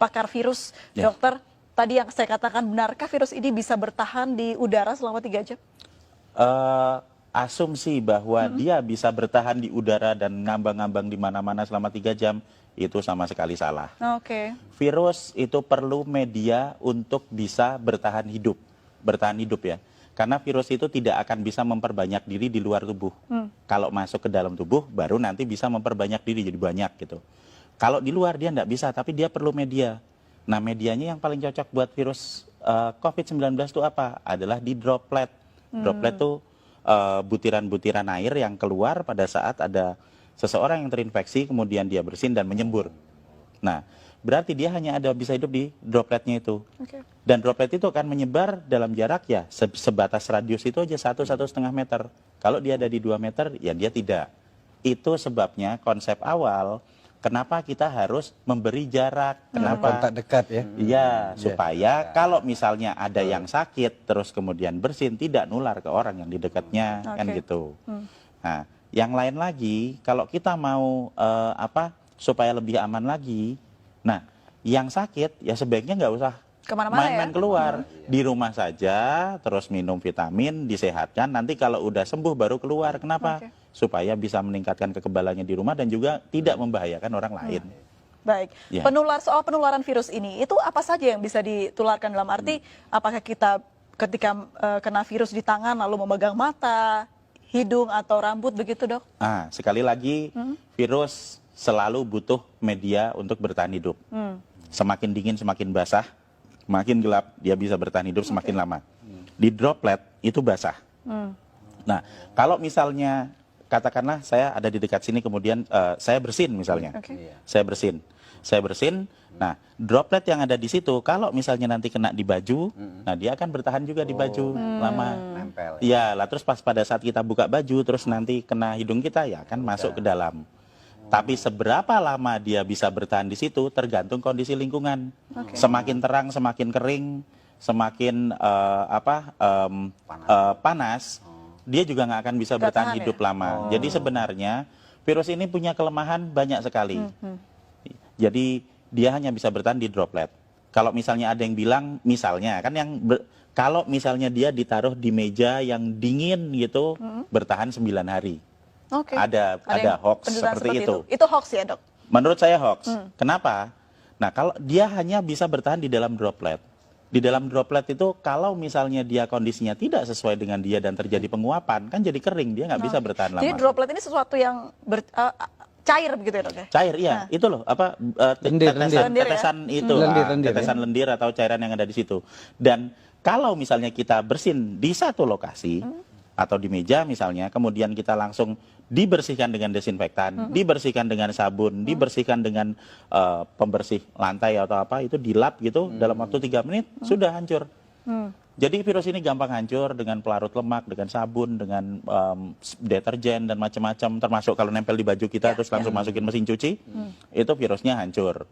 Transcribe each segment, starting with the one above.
pakar virus, dokter. Tadi yang saya katakan, benarkah virus ini bisa bertahan di udara selama 3 jam? Asumsi bahwa dia bisa bertahan di udara dan ngambang-ngambang di mana-mana selama 3 jam, itu sama sekali salah. Oke. Virus itu perlu media untuk bisa bertahan hidup ya. Karena virus itu tidak akan bisa memperbanyak diri di luar tubuh. Kalau masuk ke dalam tubuh, baru nanti bisa memperbanyak diri jadi banyak gitu. Kalau di luar dia tidak bisa, tapi dia perlu media. Nah, medianya yang paling cocok buat virus COVID-19 itu apa? Adalah di droplet. Droplet itu butiran-butiran air yang keluar pada saat ada seseorang yang terinfeksi, kemudian dia bersin dan menyembur. Nah, berarti dia hanya bisa hidup di dropletnya itu. Dan droplet itu akan menyebar dalam jarak ya sebatas radius itu aja 1–1,5 meter. Kalau dia ada di 2 meter, ya dia tidak. Itu sebabnya konsep awal kenapa kita harus memberi jarak. Kenapa? Kontak dekat ya. Iya, supaya kalau misalnya ada yang sakit terus kemudian bersin, tidak nular ke orang yang di dekatnya, kan gitu. Nah, yang lain lagi, kalau kita mau supaya lebih aman lagi, nah yang sakit ya sebaiknya nggak usah main-main keluar, di rumah saja, terus minum vitamin, disehatkan. Nanti kalau udah sembuh baru keluar. Kenapa? Supaya bisa meningkatkan kekebalannya di rumah dan juga tidak membahayakan orang lain. Baik, soal penularan virus ini, itu apa saja yang bisa ditularkan dalam arti, apakah kita ketika kena virus di tangan lalu memegang mata, hidung atau rambut begitu, Dok? Sekali lagi, virus selalu butuh media untuk bertahan hidup. Semakin dingin, semakin basah, makin gelap, dia bisa bertahan hidup semakin lama. Di droplet itu basah. Nah, kalau misalnya katakanlah saya ada di dekat sini, kemudian saya bersin misalnya, saya bersin. Nah, droplet yang ada di situ, kalau misalnya nanti kena di baju, nah dia akan bertahan juga di baju lama. Nempel. Ya, lah terus pas pada saat kita buka baju, terus nanti kena hidung kita, ya akan masuk ke dalam. Tapi seberapa lama dia bisa bertahan di situ tergantung kondisi lingkungan. Semakin terang, semakin kering, semakin panas, dia juga nggak akan bisa bertahan hidup lama. Jadi sebenarnya virus ini punya kelemahan banyak sekali. Jadi dia hanya bisa bertahan di droplet. Kalau misalnya ada yang bilang, misalnya kan kalau misalnya dia ditaruh di meja yang dingin gitu, bertahan 9 hari. Ada hoax seperti itu. Itu hoax ya, Dok? Menurut saya hoax. Kenapa? Nah, kalau dia hanya bisa bertahan di dalam droplet. Di dalam droplet itu kalau misalnya dia kondisinya tidak sesuai dengan dia dan terjadi penguapan, kan jadi kering, dia nggak bisa bertahan lama. Jadi droplet ini sesuatu yang cair begitu ya, Dok? Cair, iya. Itu loh, tetesan lendir atau cairan yang ada di situ. Dan kalau misalnya kita bersin di satu lokasi atau di meja misalnya, kemudian kita langsung dibersihkan dengan desinfektan, dibersihkan dengan sabun, dibersihkan dengan pembersih lantai atau apa, itu dilap gitu, dalam waktu 3 menit sudah hancur. Jadi virus ini gampang hancur dengan pelarut lemak, dengan sabun, dengan deterjen dan macam-macam, termasuk kalau nempel di baju kita terus langsung masukin mesin cuci, itu virusnya hancur.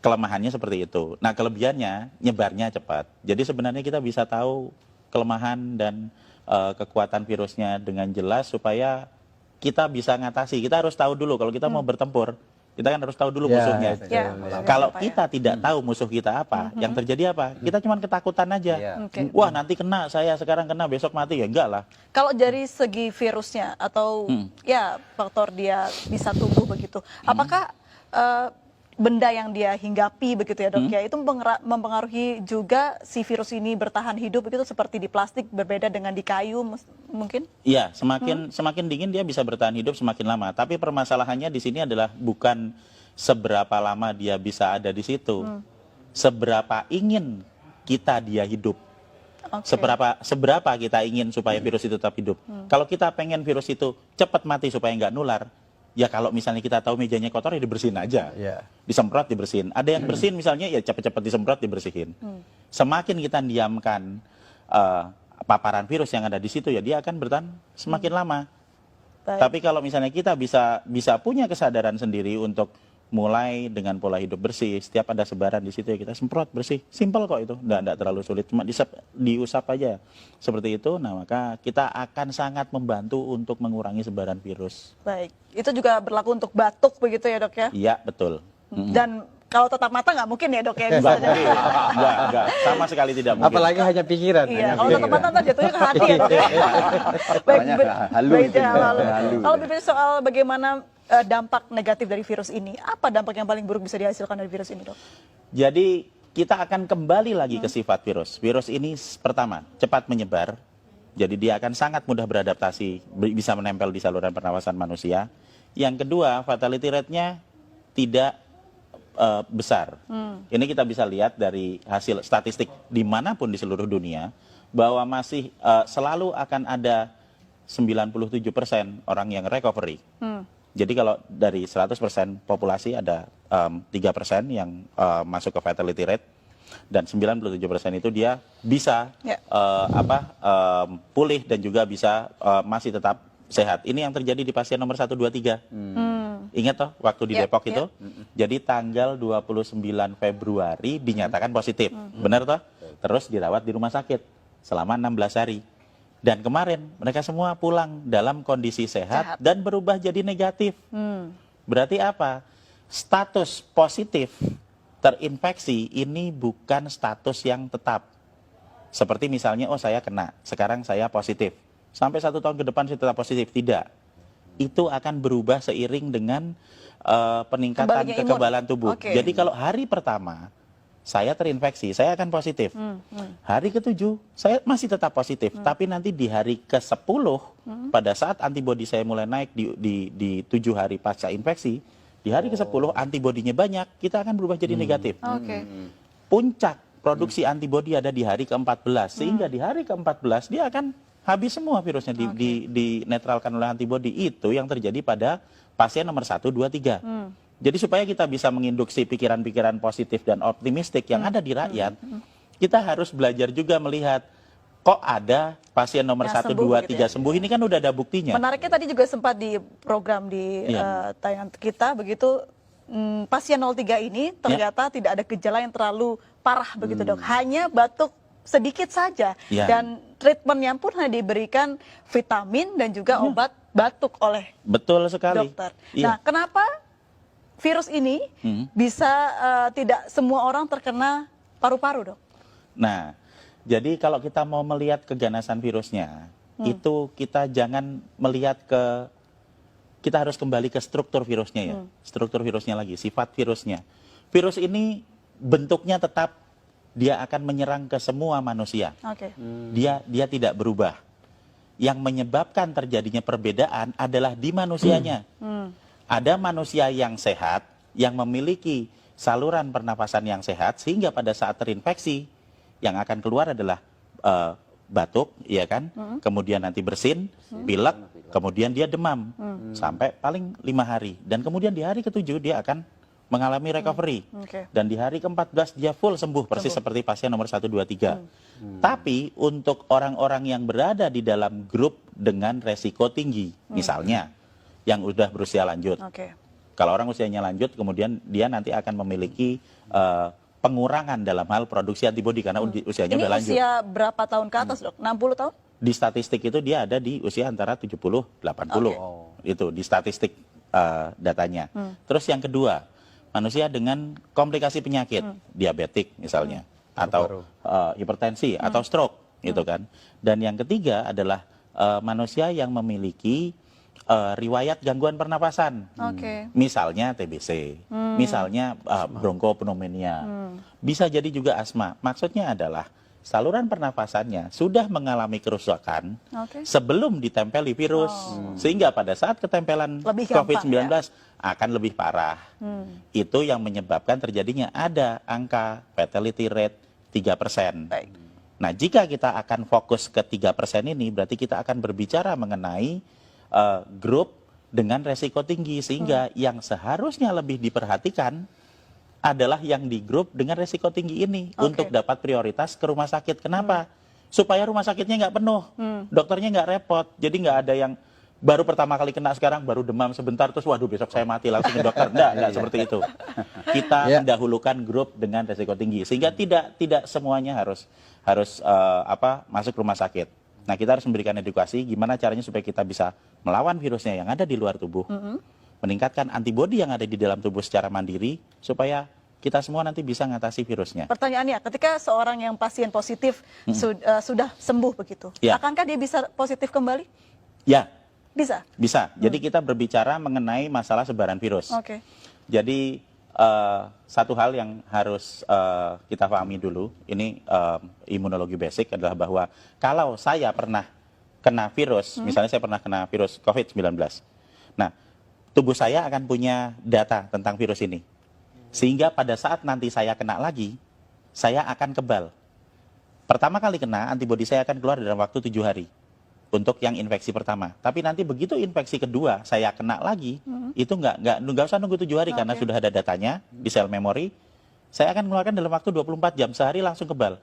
Kelemahannya seperti itu. Nah, kelebihannya nyebarnya cepat. Jadi sebenarnya kita bisa tahu kelemahan dan kekuatan virusnya dengan jelas supaya kita bisa ngatasi. Kita harus tahu dulu kalau kita mau bertempur, kita kan harus tahu dulu musuhnya. Kalau kita tidak tahu musuh kita apa, yang terjadi apa? Kita cuma ketakutan aja. Wah, nanti kena, saya sekarang kena, besok mati, ya enggak lah. Kalau dari segi virusnya atau ya faktor dia bisa tumbuh begitu, apakah benda yang dia hinggapi begitu ya, Dok, ya itu mempengaruhi juga si virus ini bertahan hidup begitu, seperti di plastik berbeda dengan di kayu mungkin? Iya, semakin dingin dia bisa bertahan hidup semakin lama. Tapi permasalahannya di sini adalah bukan seberapa lama dia bisa ada di situ, seberapa ingin kita dia hidup. Seberapa kita ingin supaya virus itu tetap hidup. Kalau kita pengen virus itu cepat mati supaya nggak nular, ya kalau misalnya kita tahu mejanya kotor ya dibersihin aja, disemprot dibersihin. Ada yang bersihin misalnya ya cepat-cepat disemprot dibersihin. Semakin kita diamkan paparan virus yang ada di situ ya dia akan bertahan semakin lama. Tapi kalau misalnya kita bisa punya kesadaran sendiri untuk mulai dengan pola hidup bersih, setiap ada sebaran di situ ya kita semprot bersih, simpel kok itu, nggak terlalu sulit, cuma diusap aja seperti itu. Nah, maka kita akan sangat membantu untuk mengurangi sebaran virus. Baik, itu juga berlaku untuk batuk begitu ya, Dok ya? Iya, betul. Dan kalau tetap mata nggak mungkin ya dok ya. Bisa Enggak, jadi. enggak, sama sekali tidak mungkin. Apalagi hanya pikiran. Iya, hanya kalau tetap pikiran. mata ntar jatuhnya ke hati ya dok ya. Makanya halu baik, itu, ya, halu. halu. Kalau berbicara soal bagaimana dampak negatif dari virus ini, apa dampak yang paling buruk bisa dihasilkan dari virus ini dok? Jadi kita akan kembali lagi ke sifat virus. Virus ini pertama, cepat menyebar. Jadi dia akan sangat mudah beradaptasi, bisa menempel di saluran pernapasan manusia. Yang kedua, fatality rate-nya tidak besar. Ini kita bisa lihat dari hasil statistik dimanapun di seluruh dunia, bahwa masih selalu akan ada 97% orang yang recovery. Jadi kalau dari 100% populasi ada 3% yang masuk ke fatality rate, dan 97% itu dia bisa pulih dan juga bisa masih tetap sehat. Ini yang terjadi di pasien nomor 1, 2, 3. Ingat toh waktu di Depok itu? Jadi tanggal 29 Februari dinyatakan positif. Benar toh? Terus dirawat di rumah sakit selama 16 hari. Dan kemarin mereka semua pulang dalam kondisi sehat dan berubah jadi negatif. Berarti apa? Status positif terinfeksi ini bukan status yang tetap. Seperti misalnya, oh saya kena, sekarang saya positif. Sampai 1 tahun ke depan saya tetap positif. Tidak. Itu akan berubah seiring dengan peningkatan kekebalan tubuh. Jadi kalau hari pertama saya terinfeksi, saya akan positif. Hari ke-7 saya masih tetap positif. Tapi nanti di hari ke-10, pada saat antibodi saya mulai naik di 7 hari pasca infeksi, di hari ke-10 antibodinya banyak, kita akan berubah jadi negatif. Puncak produksi antibodi ada di hari ke-14, sehingga di hari ke-14 dia akan habis semua virusnya, dinetralkan oleh antibodi. Itu yang terjadi pada pasien nomor 1, 2, 3. Jadi supaya kita bisa menginduksi pikiran-pikiran positif dan optimistik yang ada di rakyat, kita harus belajar juga melihat, kok ada pasien nomor 1, 2, 3 sembuh, ini kan udah ada buktinya. Menariknya tadi juga sempat di program di tayangan kita, begitu pasien 03 ini ternyata tidak ada gejala yang terlalu parah begitu dok, hanya batuk sedikit saja, dan treatmentnya pun hanya diberikan vitamin dan juga obat batuk oleh dokter. Nah, kenapa virus ini bisa tidak semua orang terkena paru-paru dok? Nah, jadi kalau kita mau melihat keganasan virusnya, itu kita jangan melihat kita harus kembali ke struktur virusnya ya. Struktur virusnya lagi, sifat virusnya. Virus ini bentuknya tetap, dia akan menyerang ke semua manusia. Dia tidak berubah. Yang menyebabkan terjadinya perbedaan adalah di manusianya. Ada manusia yang sehat, yang memiliki saluran pernapasan yang sehat, sehingga pada saat terinfeksi, yang akan keluar adalah batuk, ya kan? Kemudian nanti bersin, pilek, kemudian dia demam sampai paling 5 hari. Dan kemudian di hari ke-7 dia akan mengalami recovery. Dan di hari ke-14 dia full sembuh, persis seperti pasien nomor 1, 2, 3. Tapi untuk orang-orang yang berada di dalam grup dengan resiko tinggi, misalnya yang udah berusia lanjut. Kalau orang usianya lanjut, kemudian dia nanti akan memiliki pengurangan dalam hal produksi antibodi karena usianya udah lanjut. Ini usia berapa tahun ke atas dok? 60 tahun? Di statistik itu dia ada di usia antara 70-80. Itu di statistik datanya. Terus yang kedua, manusia dengan komplikasi penyakit, diabetik misalnya, atau hipertensi, atau stroke, gitu kan. Dan yang ketiga adalah manusia yang memiliki riwayat gangguan pernapasan, misalnya TBC, misalnya bronkopneumonia, bisa jadi juga asma. Maksudnya adalah saluran pernapasannya sudah mengalami kerusakan sebelum ditempeli virus, sehingga pada saat ketempelan COVID-19 akan lebih parah. Itu yang menyebabkan terjadinya ada angka fatality rate 3%. Nah, jika kita akan fokus ke 3% ini, berarti kita akan berbicara mengenai grup dengan resiko tinggi, sehingga yang seharusnya lebih diperhatikan adalah yang di grup dengan resiko tinggi ini untuk dapat prioritas ke rumah sakit. Kenapa? Supaya rumah sakitnya nggak penuh, dokternya nggak repot. Jadi nggak ada yang baru pertama kali kena sekarang, baru demam sebentar, terus waduh besok saya mati langsung ke dokter. Nggak seperti itu. Kita mendahulukan grup dengan resiko tinggi, sehingga tidak semuanya harus masuk rumah sakit. Nah, kita harus memberikan edukasi gimana caranya supaya kita bisa melawan virusnya yang ada di luar tubuh, meningkatkan antibodi yang ada di dalam tubuh secara mandiri, supaya kita semua nanti bisa ngatasi virusnya. Pertanyaannya, ketika seorang yang pasien positif sudah sembuh begitu, Ya. akankah dia bisa positif kembali? Ya, Bisa. bisa. Jadi kita berbicara mengenai masalah sebaran virus. Oke. Jadi satu hal yang harus kita pahami dulu, ini imunologi basic adalah bahwa kalau saya pernah kena virus, misalnya saya pernah kena virus COVID-19, nah tubuh saya akan punya data tentang virus ini. Sehingga pada saat nanti saya kena lagi, saya akan kebal. Pertama kali kena, antibodi saya akan keluar dalam waktu 7 hari. Untuk yang infeksi pertama. Tapi nanti begitu infeksi kedua, saya kena lagi, itu nggak usah nunggu 7 hari karena Oke. sudah ada datanya di sel memori. Saya akan mengeluarkan dalam waktu 24 jam, sehari langsung kebal.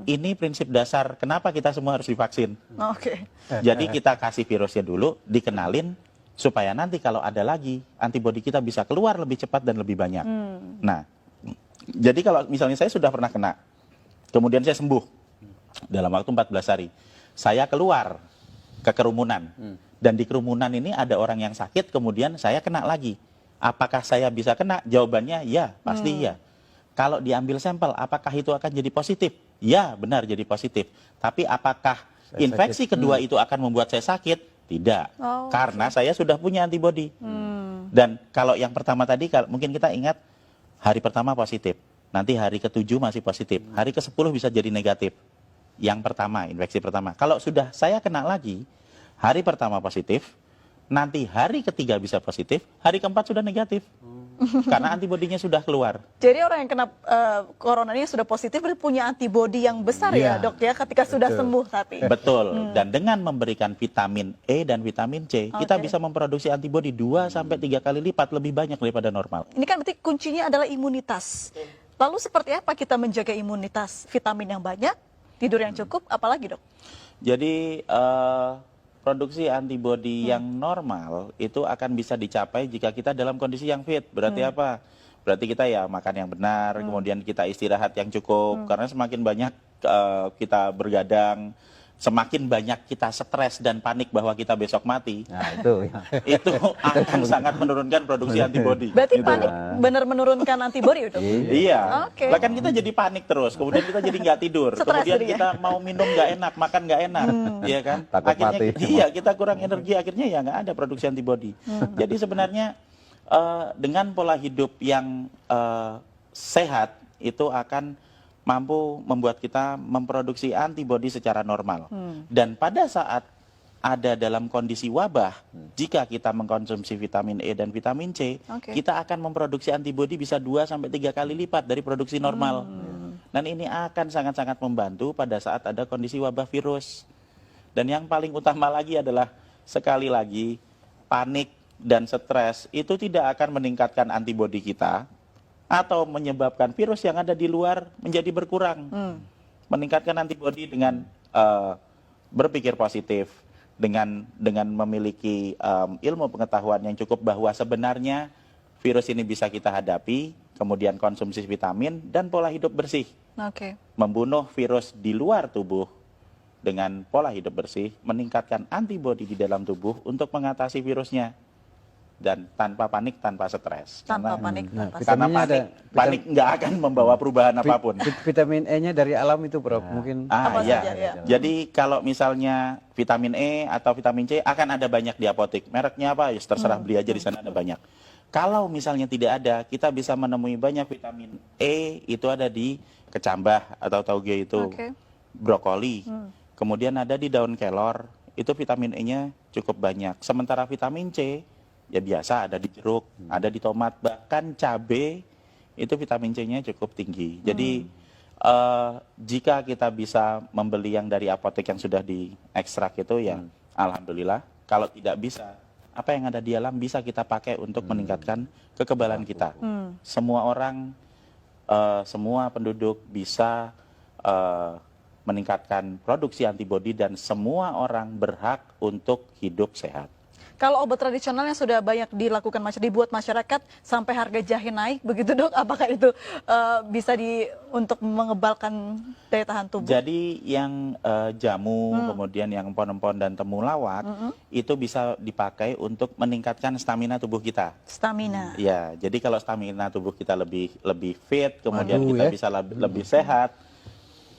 Ini prinsip dasar kenapa kita semua harus divaksin. Oke. Jadi kita kasih virusnya dulu, dikenalin, supaya nanti kalau ada lagi, antibodi kita bisa keluar lebih cepat dan lebih banyak. Nah, jadi kalau misalnya saya sudah pernah kena, kemudian saya sembuh dalam waktu 14 hari, saya keluar ke kerumunan. Dan di kerumunan ini ada orang yang sakit, kemudian saya kena lagi. Apakah saya bisa kena? Jawabannya ya, pasti iya. Kalau diambil sampel, apakah itu akan jadi positif? Ya, benar jadi positif. Tapi apakah infeksi kedua itu akan membuat saya sakit? Tidak. Oh, Karena saya sudah punya antibodi. Dan kalau yang pertama tadi, mungkin kita ingat, hari pertama positif. Nanti hari ke-7 masih positif. Hari ke-10 bisa jadi negatif. Yang pertama, infeksi pertama. Kalau sudah saya kena lagi, hari pertama positif, nanti hari ketiga bisa positif, hari keempat sudah negatif. Karena antibodinya sudah keluar. Jadi orang yang kena corona ini sudah positif berarti punya antibodi yang besar ya, Iya. Dok ya, ketika sudah sembuh tapi. Betul. Dan dengan memberikan vitamin E dan vitamin C, kita Oke. bisa memproduksi antibodi 2 sampai 3 kali lipat lebih banyak daripada normal. Ini kan berarti kuncinya adalah imunitas. Lalu seperti apa kita menjaga imunitas? Vitamin yang banyak, tidur yang cukup, apalagi Dok? Jadi produksi antibodi yang normal itu akan bisa dicapai jika kita dalam kondisi yang fit. Berarti apa? Berarti kita ya makan yang benar, kemudian kita istirahat yang cukup. Karena semakin banyak kita bergadang, semakin banyak kita stres dan panik bahwa kita besok mati, Nah, itu ya. itu akan sangat menurunkan produksi antibodi. Berarti Gitu. panik benar menurunkan antibodi Dok? Iya, Oke. bahkan kita jadi panik terus, kemudian kita jadi nggak tidur, Stres kemudian jadinya. kita mau minum nggak enak, makan nggak enak, iya kan? Takut Akhirnya, mati. iya kita kurang energi, akhirnya ya nggak ada produksi antibodi. Jadi sebenarnya dengan pola hidup yang sehat itu akan mampu membuat kita memproduksi antibodi secara normal. Dan pada saat ada dalam kondisi wabah, jika kita mengkonsumsi vitamin E dan vitamin C, Oke. kita akan memproduksi antibodi bisa 2 sampai 3 kali lipat dari produksi normal. Dan ini akan sangat-sangat membantu pada saat ada kondisi wabah virus. Dan yang paling utama lagi adalah sekali lagi panik dan stres itu tidak akan meningkatkan antibodi kita atau menyebabkan virus yang ada di luar menjadi berkurang. Meningkatkan antibodi dengan berpikir positif, dengan memiliki ilmu pengetahuan yang cukup bahwa sebenarnya virus ini bisa kita hadapi, kemudian konsumsi vitamin dan pola hidup bersih. Oke. Membunuh virus di luar tubuh dengan pola hidup bersih, meningkatkan antibodi di dalam tubuh untuk mengatasi virusnya. Dan tanpa panik, tanpa stres. Tanpa Karena- panik, Nah, tanpa Karena vitaminnya panik nggak akan membawa perubahan apapun. Vitamin E-nya dari alam itu, Prof. Mungkin Apa Iya. saja, ya. Jadi kalau misalnya vitamin E atau vitamin C akan ada banyak di apotek. Mereknya apa? Ya terserah beli aja di sana ada banyak. Kalau misalnya tidak ada, kita bisa menemui banyak vitamin E itu ada di kecambah atau tauge itu, Oke. brokoli. Kemudian ada di daun kelor, itu vitamin E-nya cukup banyak. Sementara vitamin C ya biasa ada di jeruk, ada di tomat, bahkan cabai itu vitamin C-nya cukup tinggi. Jadi jika kita bisa membeli yang dari apotek yang sudah diekstrak itu ya alhamdulillah. Kalau tidak bisa, apa yang ada di alam bisa kita pakai untuk meningkatkan kekebalan kita. Semua orang, semua penduduk bisa meningkatkan produksi antibodi dan semua orang berhak untuk hidup sehat. Kalau obat tradisional yang sudah banyak dilakukan dibuat masyarakat sampai harga jahe naik begitu dok, apakah itu bisa untuk mengebalkan daya tahan tubuh? Jadi yang jamu, kemudian yang empon-empon dan temulawak itu bisa dipakai untuk meningkatkan stamina tubuh kita. Stamina. Ya, jadi kalau stamina tubuh kita lebih fit, kemudian Waduh, kita ya. bisa lebih sehat,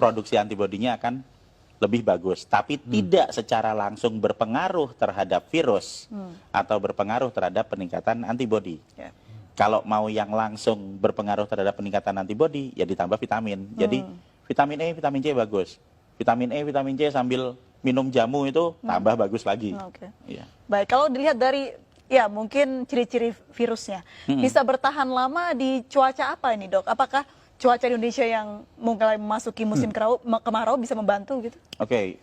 produksi antibodinya akan lebih bagus, tapi tidak secara langsung berpengaruh terhadap virus atau berpengaruh terhadap peningkatan antibodi. Ya. Kalau mau yang langsung berpengaruh terhadap peningkatan antibodi, ya ditambah vitamin. Jadi vitamin E, vitamin C bagus. Vitamin E, vitamin C sambil minum jamu itu tambah bagus lagi. Oke. Iya. Baik, kalau dilihat dari mungkin ciri-ciri virusnya, bisa bertahan lama di cuaca apa ini dok? Apakah cuaca di Indonesia yang mulai memasuki musim kemarau bisa membantu gitu? Oke,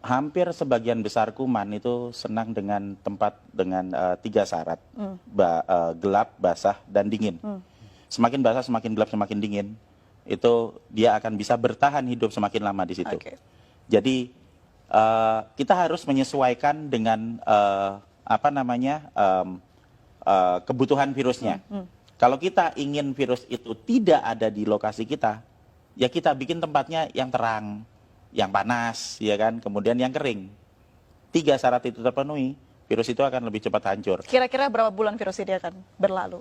hampir sebagian besar kuman itu senang dengan tempat dengan 3 syarat, gelap, basah, dan dingin. Semakin basah, semakin gelap, semakin dingin, itu dia akan bisa bertahan hidup semakin lama di situ. Oke. Jadi kita harus menyesuaikan dengan kebutuhan virusnya. Kalau kita ingin virus itu tidak ada di lokasi kita, ya kita bikin tempatnya yang terang, yang panas, ya kan, kemudian yang kering. 3 syarat itu terpenuhi, virus itu akan lebih cepat hancur. Kira-kira berapa bulan virus ini akan berlalu?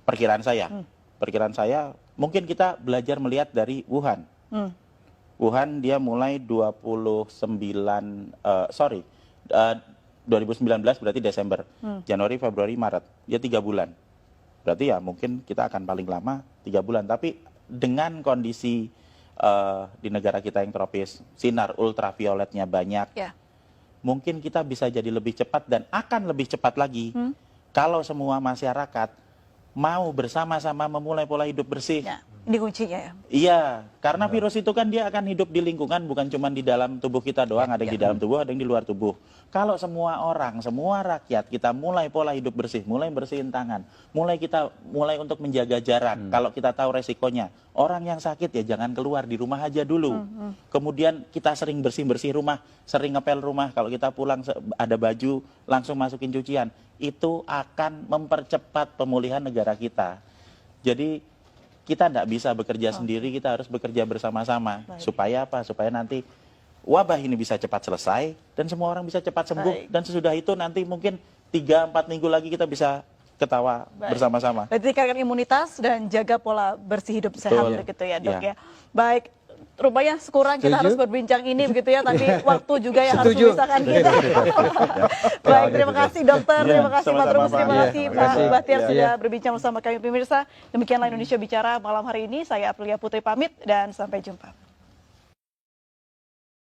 Perkiraan saya, mungkin kita belajar melihat dari Wuhan. Wuhan dia mulai 2019 berarti Desember, Januari, Februari, Maret, dia 3 bulan. Berarti ya mungkin kita akan paling lama 3 bulan. Tapi dengan kondisi di negara kita yang tropis, sinar ultravioletnya banyak, mungkin kita bisa jadi lebih cepat dan akan lebih cepat lagi kalau semua masyarakat mau bersama-sama memulai pola hidup bersih. Ya, ini kuncinya ya. Iya, karena virus itu kan dia akan hidup di lingkungan, bukan cuma di dalam tubuh kita doang, ada yang di dalam tubuh, ada yang di luar tubuh. Kalau semua orang, semua rakyat kita mulai pola hidup bersih, mulai bersihin tangan, mulai untuk menjaga jarak. Kalau kita tahu resikonya, orang yang sakit ya jangan keluar, di rumah aja dulu. Kemudian kita sering bersih-bersih rumah, sering ngepel rumah. Kalau kita pulang ada baju, langsung masukin cucian. Itu akan mempercepat pemulihan negara kita. Jadi kita tidak bisa bekerja sendiri, kita harus bekerja bersama-sama. Supaya apa? Supaya nanti wabah ini bisa cepat selesai dan semua orang bisa cepat sembuh. Dan sesudah itu nanti mungkin 3-4 minggu lagi kita bisa ketawa bersama-sama. Berarti tingkatkan imunitas dan jaga pola bersih hidup sehat begitu ya dok ya. Baik, rupanya sekurang kita harus berbincang ini begitu ya, tapi waktu juga yang harus memisahkan kita. Baik, terima kasih dokter, terima kasih Pak Trubus, terima kasih Pak Bahtiar sudah berbincang bersama kami pemirsa. Demikianlah Indonesia Bicara malam hari ini. Saya Aprilia Putri pamit dan sampai jumpa.